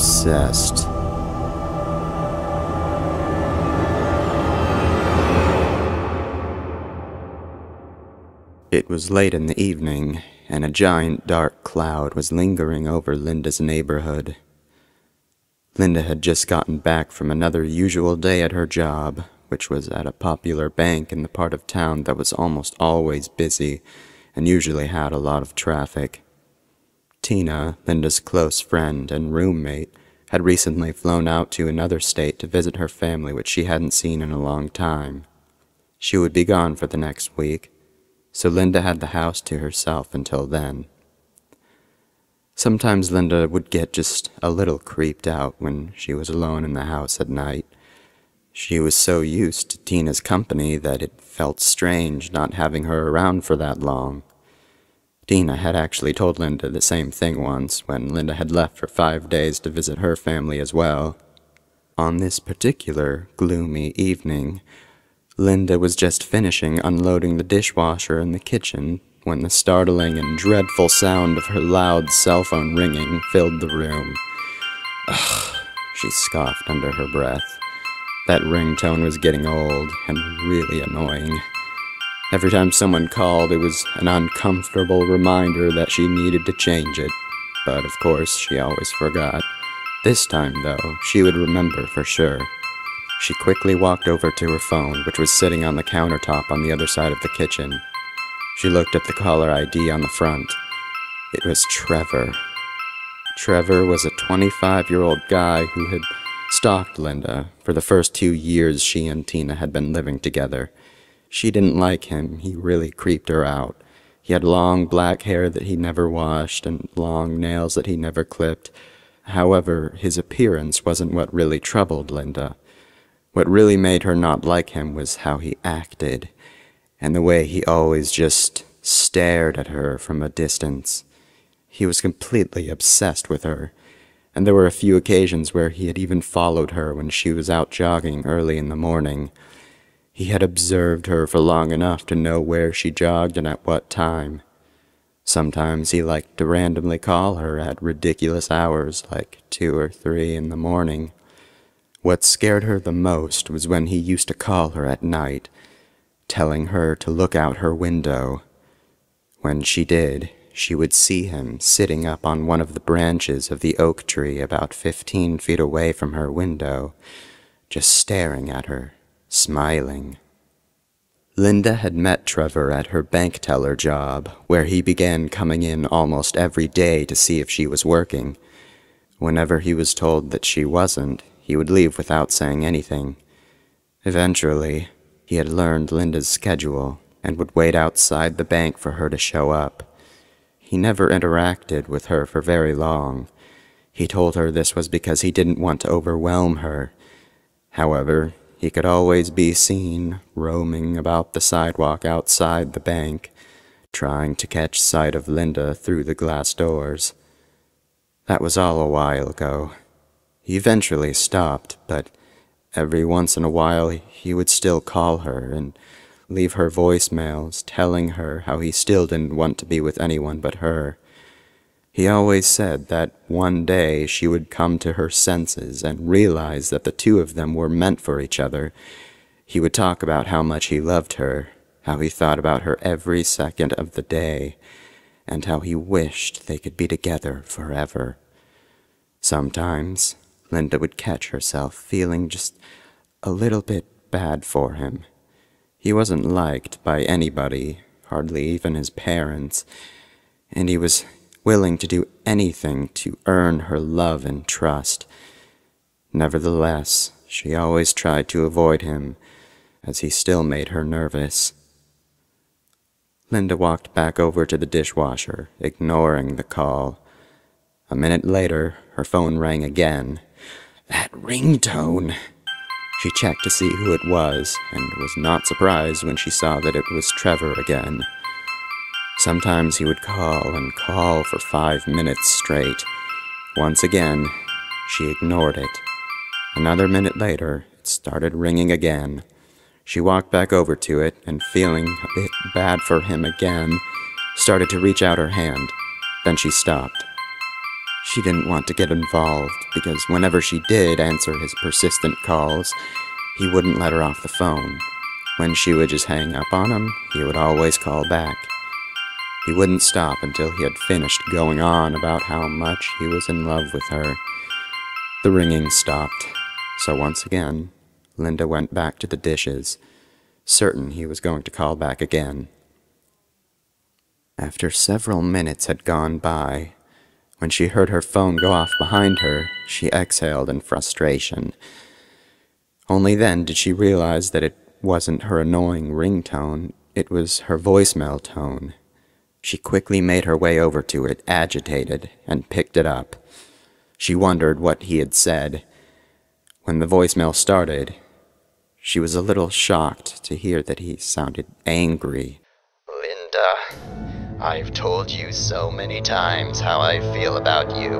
obsessed. It was late in the evening, and a giant dark cloud was lingering over Linda's neighborhood. Linda had just gotten back from another usual day at her job, which was at a popular bank in the part of town that was almost always busy and usually had a lot of traffic. Tina, Linda's close friend and roommate, had recently flown out to another state to visit her family, which she hadn't seen in a long time. She would be gone for the next week, so Linda had the house to herself until then. Sometimes Linda would get just a little creeped out when she was alone in the house at night. She was so used to Tina's company that it felt strange not having her around for that long. Tina had actually told Linda the same thing once when Linda had left for 5 days to visit her family as well. On this particular gloomy evening, Linda was just finishing unloading the dishwasher in the kitchen when the startling and dreadful sound of her loud cell phone ringing filled the room. Ugh, she scoffed under her breath. That ringtone was getting old and really annoying. Every time someone called, it was an uncomfortable reminder that she needed to change it. But of course, she always forgot. This time, though, she would remember for sure. She quickly walked over to her phone, which was sitting on the countertop on the other side of the kitchen. She looked at the caller ID on the front. It was Trevor. Trevor was a 25-year-old guy who had stalked Linda for the first 2 years she and Tina had been living together. She didn't like him. He really creeped her out. He had long black hair that he never washed and long nails that he never clipped. However, his appearance wasn't what really troubled Linda. What really made her not like him was how he acted, and the way he always just stared at her from a distance. He was completely obsessed with her, and there were a few occasions where he had even followed her when she was out jogging early in the morning. He had observed her for long enough to know where she jogged and at what time. Sometimes he liked to randomly call her at ridiculous hours, like 2 or 3 in the morning. What scared her the most was when he used to call her at night, telling her to look out her window. When she did, she would see him sitting up on one of the branches of the oak tree about 15 feet away from her window, just staring at her, smiling. Linda had met Trevor at her bank teller job, where he began coming in almost every day to see if she was working. Whenever he was told that she wasn't, he would leave without saying anything. Eventually, he had learned Linda's schedule and would wait outside the bank for her to show up. He never interacted with her for very long. He told her this was because he didn't want to overwhelm her. However, he could always be seen roaming about the sidewalk outside the bank, trying to catch sight of Linda through the glass doors. That was all a while ago. He eventually stopped, but every once in a while he would still call her and leave her voicemails telling her how he still didn't want to be with anyone but her. He always said that one day she would come to her senses and realize that the two of them were meant for each other. He would talk about how much he loved her, how he thought about her every second of the day, and how he wished they could be together forever. Sometimes Linda would catch herself feeling just a little bit bad for him. He wasn't liked by anybody, hardly even his parents, and he was willing to do anything to earn her love and trust. Nevertheless, she always tried to avoid him, as he still made her nervous. Linda walked back over to the dishwasher, ignoring the call. A minute later, her phone rang again. That ringtone! She checked to see who it was, and was not surprised when she saw that it was Trevor again. Sometimes he would call and call for 5 minutes straight. Once again, she ignored it. Another minute later, it started ringing again. She walked back over to it, and feeling a bit bad for him again, started to reach out her hand. Then she stopped. She didn't want to get involved, because whenever she did answer his persistent calls, he wouldn't let her off the phone. When she would just hang up on him, he would always call back. He wouldn't stop until he had finished going on about how much he was in love with her. The ringing stopped, so once again, Linda went back to the dishes, certain he was going to call back again. After several minutes had gone by, when she heard her phone go off behind her, she exhaled in frustration. Only then did she realize that it wasn't her annoying ringtone, it was her voicemail tone. She quickly made her way over to it, agitated, and picked it up. She wondered what he had said. When the voicemail started, she was a little shocked to hear that he sounded angry. Linda, I've told you so many times how I feel about you,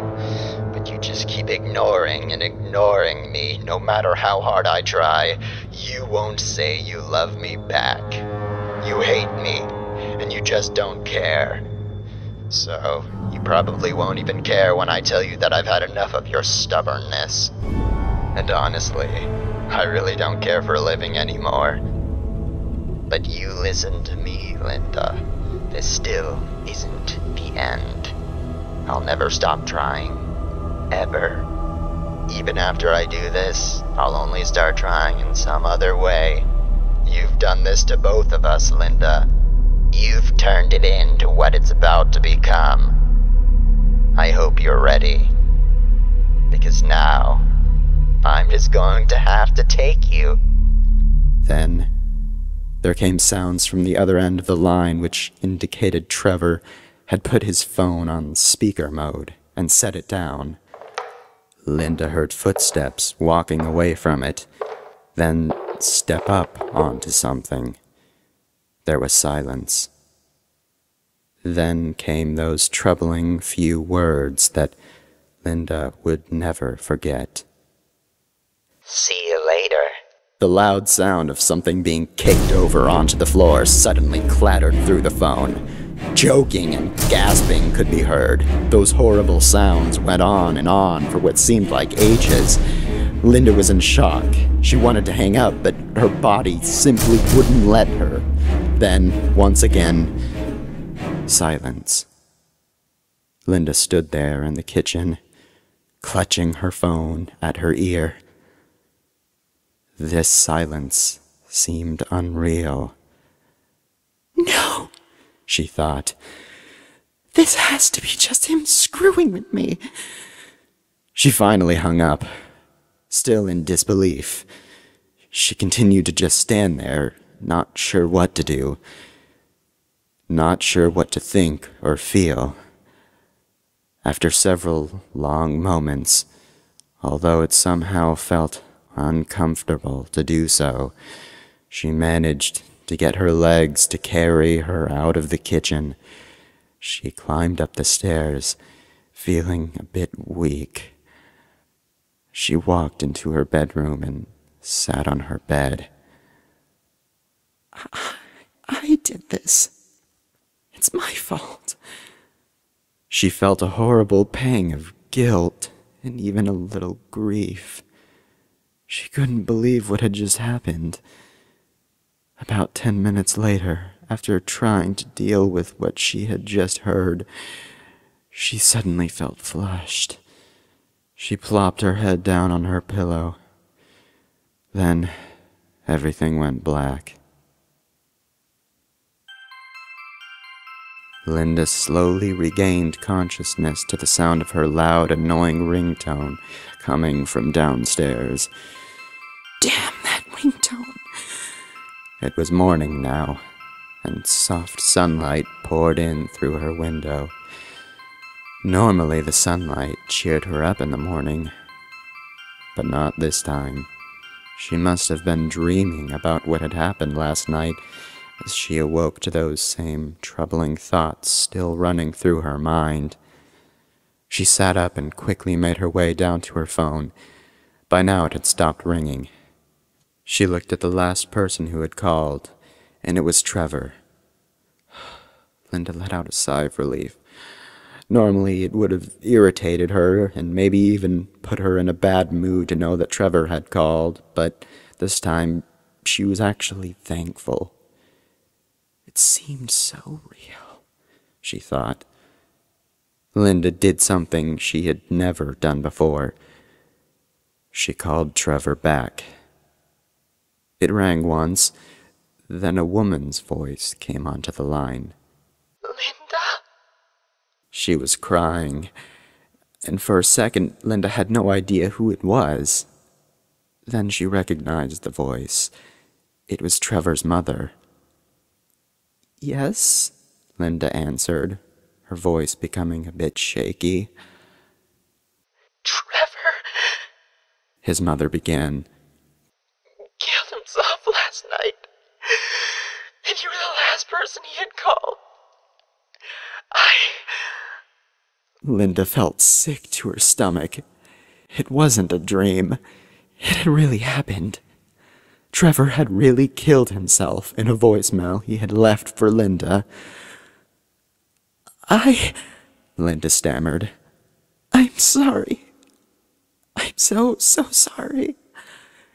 but you just keep ignoring and ignoring me. No matter how hard I try, you won't say you love me back. You hate me, and you just don't care. So, you probably won't even care when I tell you that I've had enough of your stubbornness. And honestly, I really don't care for living anymore. But you listen to me, Linda. This still isn't the end. I'll never stop trying. Ever. Even after I do this, I'll only start trying in some other way. You've done this to both of us, Linda. You've turned it into what it's about to become. I hope you're ready. Because now, I'm just going to have to take you. Then, there came sounds from the other end of the line which indicated Trevor had put his phone on speaker mode and set it down. Linda heard footsteps walking away from it, then step up onto something. There was silence. Then came those troubling few words that Linda would never forget. See you later. The loud sound of something being kicked over onto the floor suddenly clattered through the phone. Choking and gasping could be heard. Those horrible sounds went on for what seemed like ages. Linda was in shock. She wanted to hang up, but her body simply wouldn't let her. Then, once again, silence. Linda stood there in the kitchen, clutching her phone at her ear. This silence seemed unreal. No, she thought. This has to be just him screwing with me. She finally hung up, still in disbelief. She continued to just stand there, not sure what to do, not sure what to think or feel. After several long moments, although it somehow felt uncomfortable to do so, she managed to get her legs to carry her out of the kitchen. She climbed up the stairs, feeling a bit weak. She walked into her bedroom and sat on her bed. I did this. It's my fault. She felt a horrible pang of guilt and even a little grief. She couldn't believe what had just happened. About 10 minutes later, after trying to deal with what she had just heard, she suddenly felt flushed. She plopped her head down on her pillow. Then, everything went black. Linda slowly regained consciousness to the sound of her loud, annoying ringtone coming from downstairs. Damn that ringtone! It was morning now, and soft sunlight poured in through her window. Normally the sunlight cheered her up in the morning, but not this time. She must have been dreaming about what had happened last night as she awoke to those same troubling thoughts still running through her mind. She sat up and quickly made her way down to her phone. By now it had stopped ringing. She looked at the last person who had called, and it was Trevor. Linda let out a sigh of relief. Normally, it would have irritated her and maybe even put her in a bad mood to know that Trevor had called, but this time she was actually thankful. It seemed so real, she thought. Linda did something she had never done before. She called Trevor back. It rang once, then a woman's voice came onto the line. Linda? She was crying, and for a second Linda had no idea who it was. Then she recognized the voice. It was Trevor's mother. "Yes," Linda answered, her voice becoming a bit shaky. Trevor His mother began. killed himself last night, and you were the last person he had called. Linda felt sick to her stomach. It wasn't a dream. It had really happened. Trevor had really killed himself in a voicemail he had left for Linda. Linda stammered. "I'm sorry. I'm so sorry.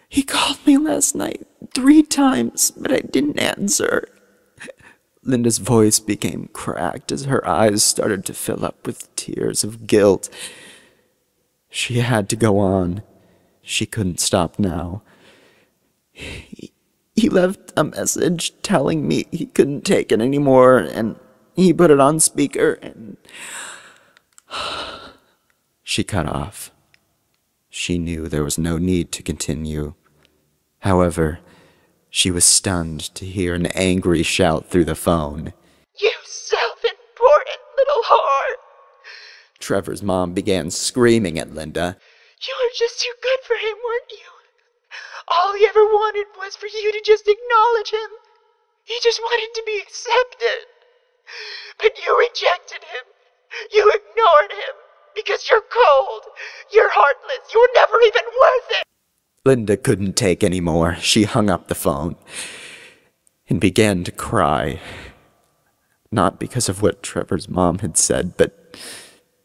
He called me last night 3 times, but I didn't answer." Linda's voice became cracked as her eyes started to fill up with tears of guilt. She had to go on. She couldn't stop now. He left a message telling me he couldn't take it anymore, and he put it on speaker, and... She cut off. She knew there was no need to continue. However, she was stunned to hear an angry shout through the phone. "You self-important little whore!" Trevor's mom began screaming at Linda. "You were just too good for him, weren't you? All he ever wanted was for you to just acknowledge him. He just wanted to be accepted. But you rejected him. You ignored him. Because you're cold. You're heartless. You were never even worth it." Linda couldn't take any more. She hung up the phone and began to cry. Not because of what Trevor's mom had said, but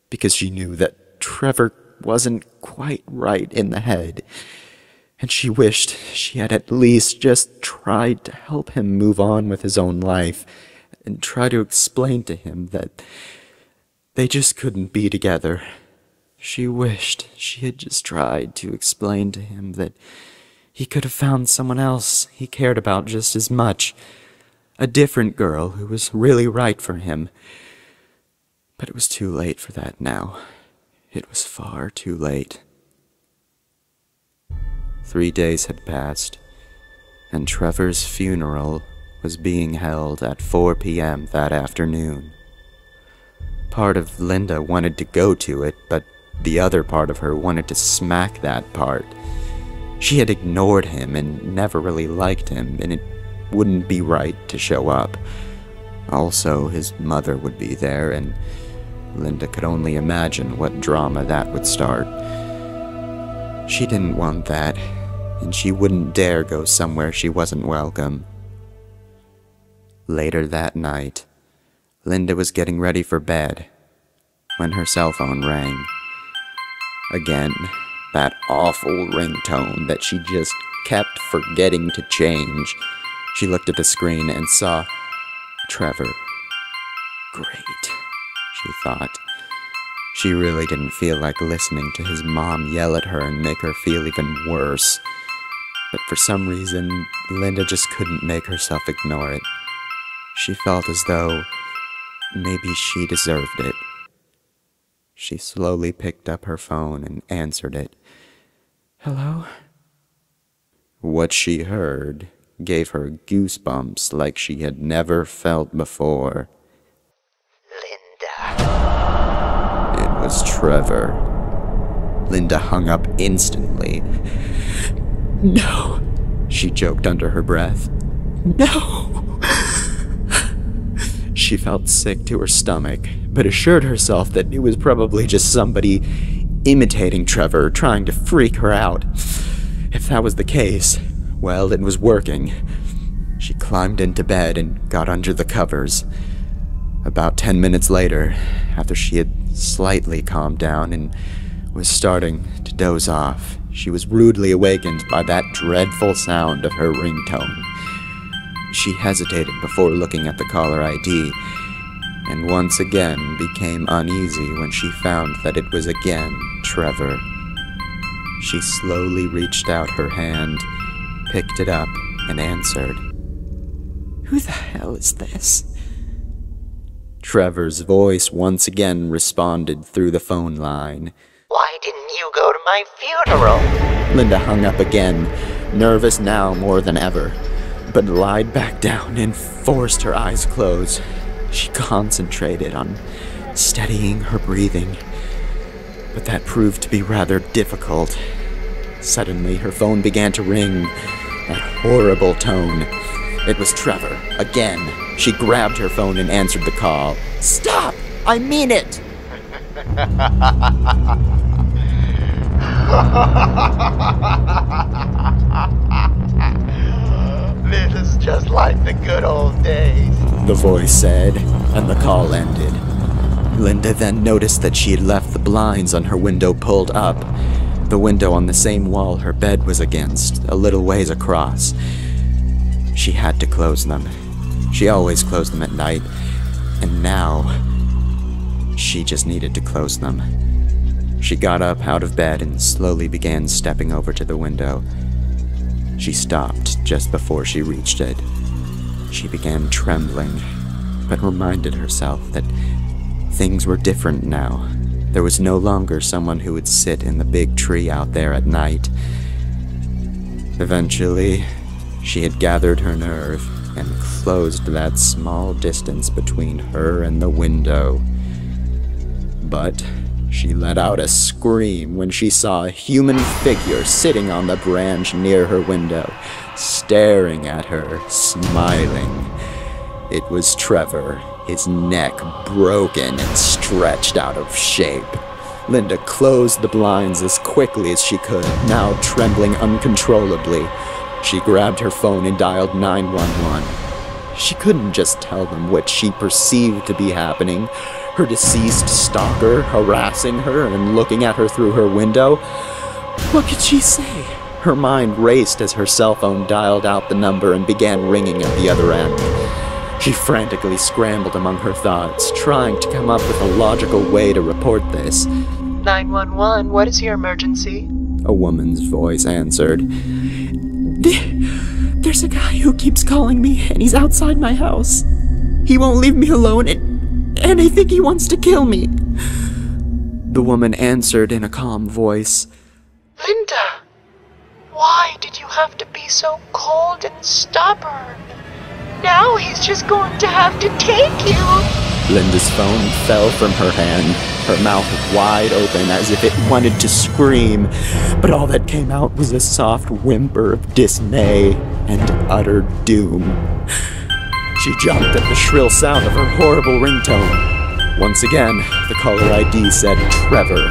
because she knew that Trevor wasn't quite right in the head, and she wished she had at least just tried to help him move on with his own life and try to explain to him that they just couldn't be together. She wished she had just tried to explain to him that he could have found someone else he cared about just as much, a different girl who was really right for him. But it was too late for that now. It was far too late. 3 days had passed, and Trevor's funeral was being held at 4 p.m. that afternoon. Part of Linda wanted to go to it, but the other part of her wanted to smack that part. She had ignored him and never really liked him, and it wouldn't be right to show up. Also, his mother would be there, and Linda could only imagine what drama that would start. She didn't want that, and she wouldn't dare go somewhere she wasn't welcome. Later that night, Linda was getting ready for bed when her cell phone rang. Again, that awful ringtone that she just kept forgetting to change. She looked at the screen and saw Trevor. Great, she thought. She really didn't feel like listening to his mom yell at her and make her feel even worse. But for some reason, Linda just couldn't make herself ignore it. She felt as though maybe she deserved it. She slowly picked up her phone and answered it. "Hello?" What she heard gave her goosebumps like she had never felt before. "Linda." It was Trevor. Linda hung up instantly. "No," she choked under her breath. "No." She felt sick to her stomach, but assured herself that it was probably just somebody imitating Trevor, trying to freak her out. If that was the case, well, it was working. She climbed into bed and got under the covers. About 10 minutes later, after she had slightly calmed down and was starting to doze off, she was rudely awakened by that dreadful sound of her ringtone. She hesitated before looking at the caller ID, and once again became uneasy when she found that it was again Trevor. She slowly reached out her hand, picked it up, and answered. "Who the hell is this?" Trevor's voice once again responded through the phone line. Why didn't you go to my funeral? Linda hung up again, nervous now more than ever, but lied back down and forced her eyes closed. She concentrated on steadying her breathing, but that proved to be rather difficult. Suddenly, her phone began to ring, that horrible tone. It was Trevor, again. She grabbed her phone and answered the call. "Stop! I mean it!" This is just like the good old days, the voice said, and the call ended. Linda then noticed that she had left the blinds on her window pulled up, the window on the same wall her bed was against, a little ways across. She had to close them. She always closed them at night, and now she just needed to close them. She got up out of bed and slowly began stepping over to the window. She stopped just before she reached it. She began trembling, but reminded herself that things were different now. There was no longer someone who would sit in the big tree out there at night. Eventually, she had gathered her nerve and closed that small distance between her and the window. But she let out a scream when she saw a human figure sitting on the branch near her window, staring at her, smiling. It was Trevor, his neck broken and stretched out of shape. Linda closed the blinds as quickly as she could, now trembling uncontrollably. She grabbed her phone and dialed 911. She couldn't just tell them what she perceived to be happening. Her deceased stalker harassing her and looking at her through her window. What could she say? Her mind raced as her cell phone dialed out the number and began ringing at the other end. She frantically scrambled among her thoughts, trying to come up with a logical way to report this. 911, what is your emergency? A woman's voice answered. There's a guy who keeps calling me, and he's outside my house. He won't leave me alone, and I think he wants to kill me. The woman answered in a calm voice. Linda, why did you have to be so cold and stubborn? Now he's just going to have to take you. Linda's phone fell from her hand, her mouth wide open as if it wanted to scream, but all that came out was a soft whimper of dismay and utter doom. She jumped at the shrill sound of her horrible ringtone. Once again, the caller ID said Trevor.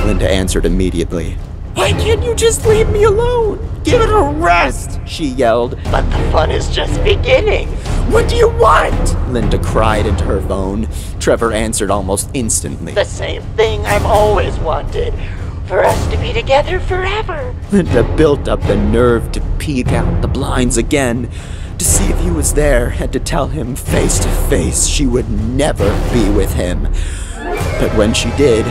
Linda answered immediately. "Why can't you just leave me alone? Give it a rest!" she yelled. but the fun is just beginning. "What do you want?" Linda cried into her phone. Trevor answered almost instantly. The same thing I've always wanted. For us to be together forever. Linda built up the nerve to peek out the blinds again, to see if he was there, and to tell him face to face she would never be with him. But when she did,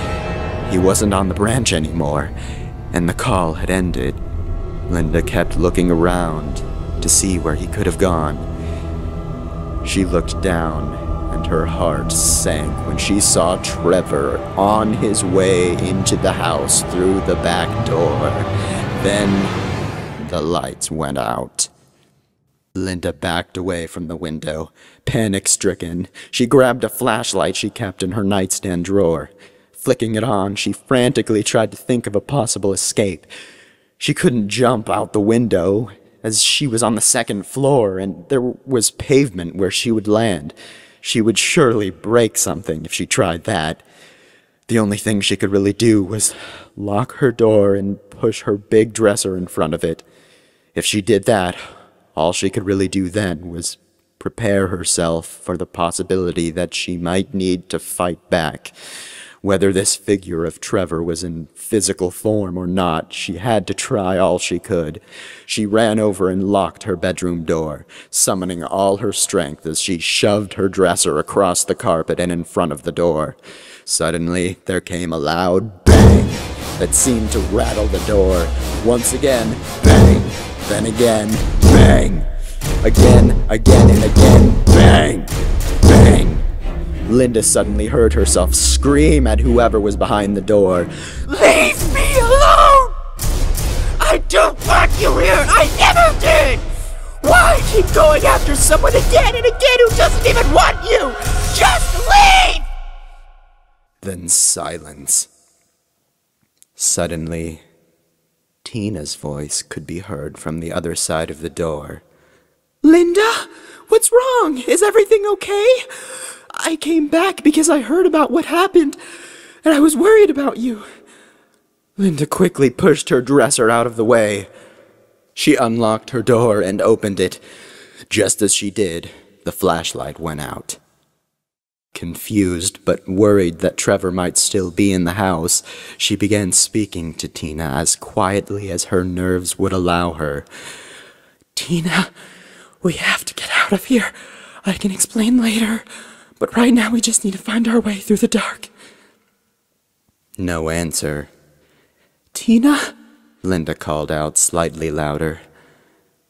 he wasn't on the branch anymore, and the call had ended. Linda kept looking around to see where he could have gone. She looked down, and her heart sank when she saw Trevor on his way into the house through the back door. Then the lights went out. Linda backed away from the window, panic-stricken. She grabbed a flashlight she kept in her nightstand drawer. Flicking it on, she frantically tried to think of a possible escape. She couldn't jump out the window, as she was on the second floor, and there was pavement where she would land. She would surely break something if she tried that. The only thing she could really do was lock her door and push her big dresser in front of it. If she did that, all she could really do then was prepare herself for the possibility that she might need to fight back. Whether this figure of Trevor was in physical form or not, she had to try all she could. She ran over and locked her bedroom door, summoning all her strength as she shoved her dresser across the carpet and in front of the door. Suddenly, there came a loud bang that seemed to rattle the door. Once again, bang. Then again, bang. Again, and again, bang. Bang. Linda suddenly heard herself scream at whoever was behind the door. Leave me alone! I don't want you here! I never did! Why keep going after someone again and again who doesn't even want you? Just leave! Then silence. Suddenly, Tina's voice could be heard from the other side of the door. Linda, what's wrong? Is everything okay? I came back because I heard about what happened, and I was worried about you. Linda quickly pushed her dresser out of the way. She unlocked her door and opened it. Just as she did, the flashlight went out. Confused but worried that Trevor might still be in the house, she began speaking to Tina as quietly as her nerves would allow her. Tina, we have to get out of here. I can explain later, but right now we just need to find our way through the dark. No answer. Tina? Linda called out slightly louder.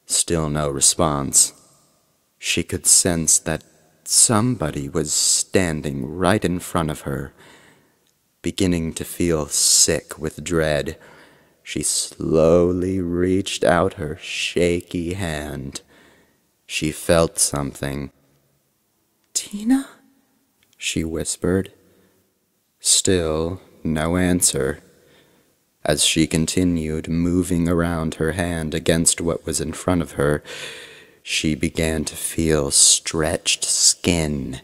Still no response. She could sense that somebody was standing right in front of her. Beginning to feel sick with dread, she slowly reached out her shaky hand. She felt something. Tina? She whispered. Still no answer. As she continued moving around her hand against what was in front of her, she began to feel stretched skin.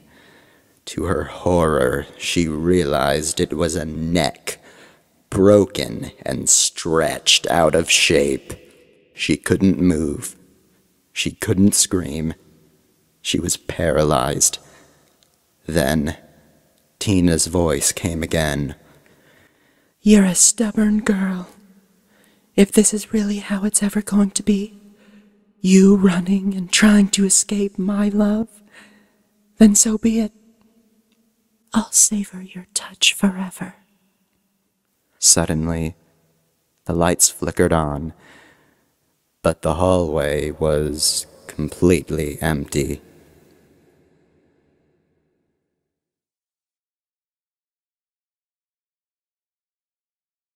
To her horror, she realized it was a neck, broken and stretched out of shape. She couldn't move. She couldn't scream. She was paralyzed. Then, Tina's voice came again. You're a stubborn girl. If this is really how it's ever going to be, you running and trying to escape my love, then so be it. I'll savor your touch forever. Suddenly, the lights flickered on, but the hallway was completely empty.